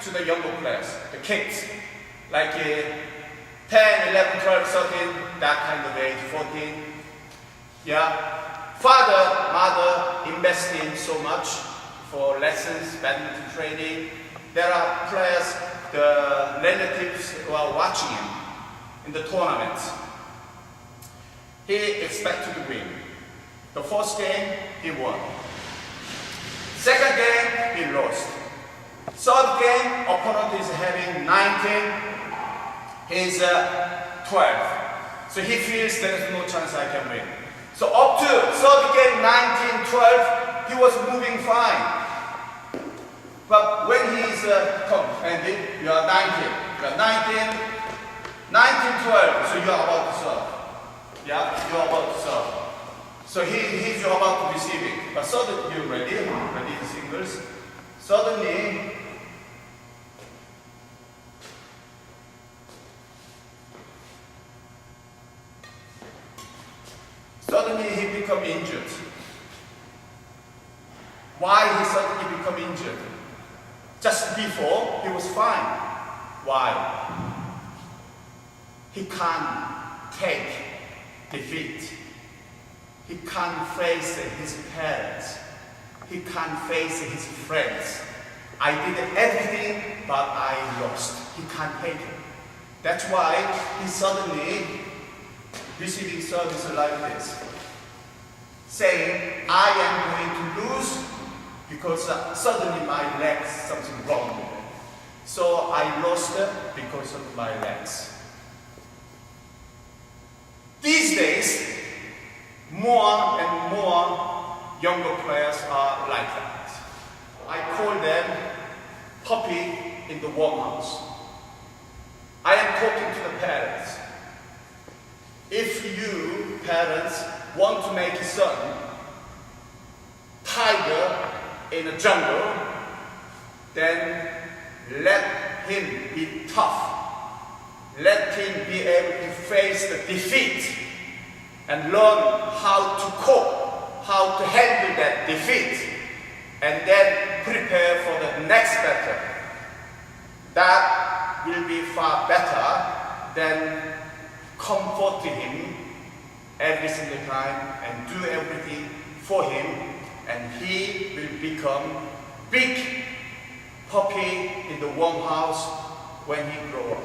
to the younger players, the kids, like 10, 11, 12, 13, that kind of age, 14. Yeah, father, mother investing so much for lessons, badminton training. There are players, the relatives who are watching him in the tournaments. He expected to win. The first game, he won. Second game, he lost. Third game, opponent is having 19, he's 12. So he feels there is no chance I can win. So up to third game, 19, 12, he was moving fine. But when he is, come, Andy, you are 19. You are 19, 12, so you are about to serve. Yeah, you are about to serve. So he's about to receive it. But suddenly, you ready in singles. Suddenly, he become injured. Why he suddenly become injured? Just before, he was fine. Why? He can't take defeat. He can't face his parents. He can't face his friends. I did everything, but I lost. He can't take it. That's why he suddenly receiving service like this, saying, I am going to lose because suddenly my legs, something wrong with it. So I lost because of my legs. These days, more and more younger players are like that. I call them puppy in the warm house. I am talking to the parents. If you, parents, want to make a son tiger in a jungle, then let him be tough. Let him be able to face the defeat and learn how to cope, how to handle that defeat, and then prepare for the next battle. That will be far better than comforting him every single time and do everything for him, and he will become big puppy in the warm house when he grows up.